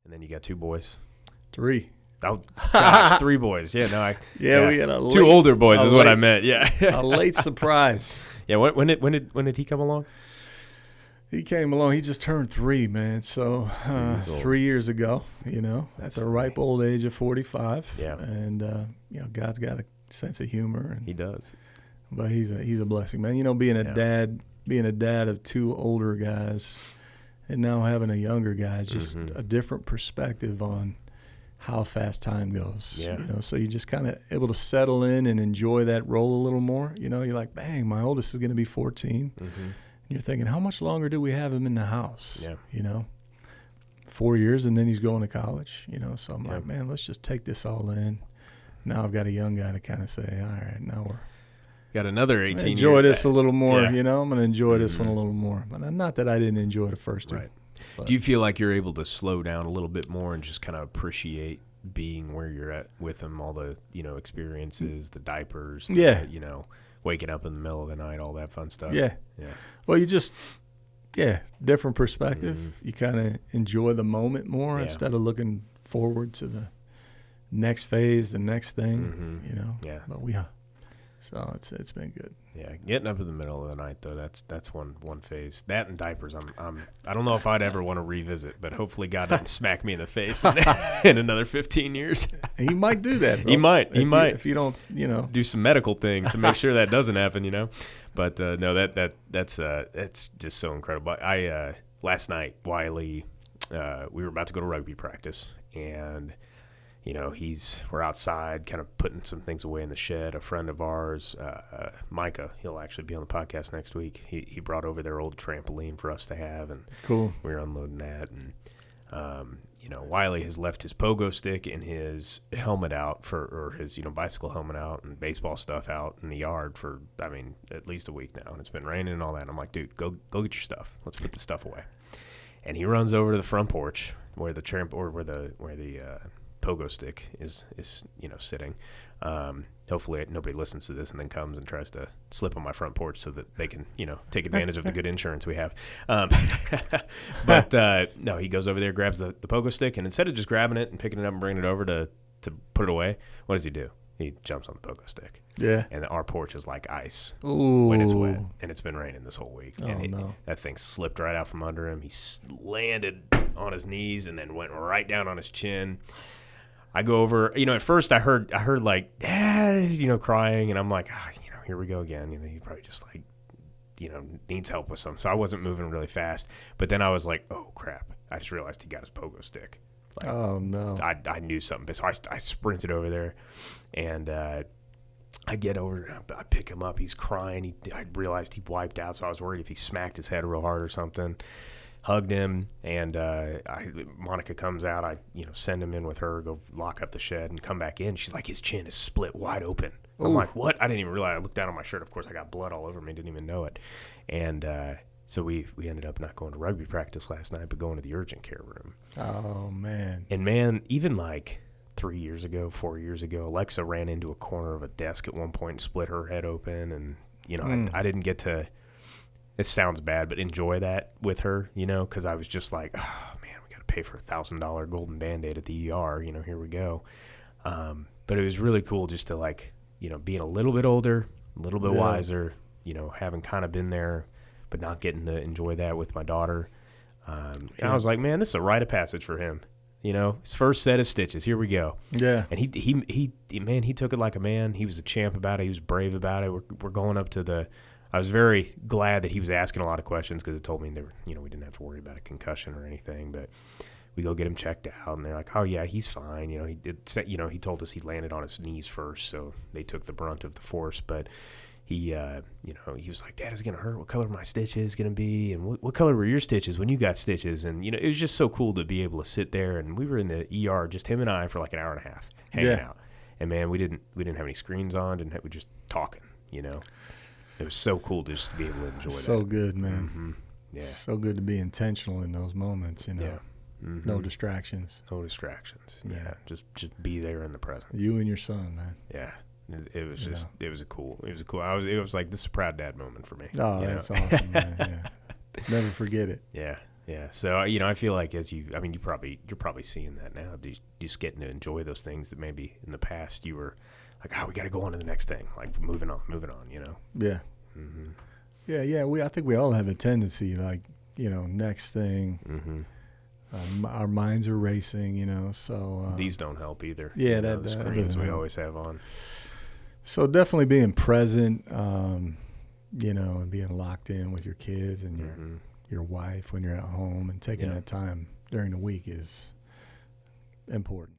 And then you got 2 boys. 3. Oh, gosh, 3 boys. Yeah, no, we had a 2 older boys is what I meant. Yeah, a late surprise. Yeah, when did he come along? He came along. He just turned 3, man. So 3 years ago, that's a ripe old age of 45. Yeah, and God's got a sense of humor. And he does. But he's a blessing, man. Being a dad of 2 older guys, and now having a younger guy is just a different perspective on how fast time goes. Yeah. So you're just kind of able to settle in and enjoy that role a little more. You're like, bang, my oldest is going to be 14. And you're thinking, how much longer do we have him in the house? Yeah. 4 years, and then he's going to college. So I'm like, man, let's just take this all in. Now I've got a young guy to kind of say, all right, now we're got another 18 years. Enjoy this a little more, I'm going to enjoy this one a little more. But not that I didn't enjoy the first 2. Right. But do you feel like you're able to slow down a little bit more and just kind of appreciate being where you're at with them, all the, experiences, the diapers, waking up in the middle of the night, all that fun stuff? Yeah. Well, you just, different perspective. You kind of enjoy the moment more instead of looking forward to the next phase, the next thing, Yeah. But so it's been good. Yeah, getting up in the middle of the night though, that's one phase. That and diapers, I don't know if I'd ever want to revisit, but hopefully God doesn't smack me in the face in another 15 years. He might do that, bro. He might. If you don't, do some medical things to make sure that doesn't happen, But no, that's just so incredible. I last night, Wiley, we were about to go to rugby practice, and we're outside kind of putting some things away in the shed. A friend of ours, Micah, he'll actually be on the podcast next week. He brought over their old trampoline for us to have, and cool. We were unloading that. And, Wiley has left his pogo stick and his helmet out or his, bicycle helmet out and baseball stuff out in the yard for, at least a week now. And it's been raining and all that. And I'm like, dude, go get your stuff. Let's put the stuff away. And he runs over to the front porch where the pogo stick is sitting. Hopefully nobody listens to this and then comes and tries to slip on my front porch so that they can take advantage of the good insurance we have. But no, he goes over there, grabs the pogo stick, and instead of just grabbing it and picking it up and bringing it over to put it away, what does he do? He jumps on the pogo stick. Yeah. And our porch is like ice. Ooh. When it's wet, and it's been raining this whole week. And no. That thing slipped right out from under him. He landed on his knees and then went right down on his chin. I go over, at first I heard like, Dad, crying, and I'm like, here we go again. He probably just like, needs help with something. So I wasn't moving really fast. But then I was like, oh crap! I just realized he got his pogo stick. Like, oh no! I knew something. So I sprinted over there, and I get over. I pick him up. He's crying. I realized he wiped out. So I was worried if he smacked his head real hard or something. Hugged him, and Monica comes out. I send him in with her, go lock up the shed, and come back in. She's like, his chin is split wide open. Ooh. I'm like, what? I didn't even realize. I looked down on my shirt. Of course, I got blood all over me. Didn't even know it. And so we ended up not going to rugby practice last night, but going to the urgent care room. Oh man! And man, even like 4 years ago, Alexa ran into a corner of a desk at one point and split her head open, and I didn't get to. It sounds bad, but enjoy that with her, because I was just like, oh, man, we got to pay for a $1,000 golden Band-Aid at the ER, here we go. But it was really cool just to, like, being a little bit older, a little bit wiser, having kind of been there, but not getting to enjoy that with my daughter. And I was like, man, this is a rite of passage for him. His first set of stitches, here we go. Yeah. And he took it like a man. He was a champ about it. He was brave about it. We're going up to I was very glad that he was asking a lot of questions because it told me we didn't have to worry about a concussion or anything. But we go get him checked out, and they're like, "Oh yeah, he's fine." He told us he landed on his knees first, so they took the brunt of the force. But he was like, "Dad, is it gonna hurt? What color are my stitches gonna be? And what color were your stitches when you got stitches?" And it was just so cool to be able to sit there, and we were in the ER, just him and I, for like an hour and a half hanging out. And man, we didn't have any screens on, we were just talking, It was so cool just to be able to enjoy that. So good, man. Mm-hmm. Yeah. So good to be intentional in those moments, Yeah. Mm-hmm. No distractions. No distractions. Yeah. Just be there in the present. You and your son, man. Yeah. It was just, it was cool. It was like, this is a proud dad moment for me. Oh, that's awesome, man. Yeah. Never forget it. Yeah. Yeah. So I feel like you're probably seeing that now. Just getting to enjoy those things that maybe in the past you were like, we got to go on to the next thing, like moving on. Yeah. Mm-hmm. Yeah. I think we all have a tendency, like, next thing. Mm-hmm. Our minds are racing, so. These don't help either. Yeah, the screens we help. always have on. So definitely being present, and being locked in with your kids and your wife when you're at home, and taking that time during the week is important.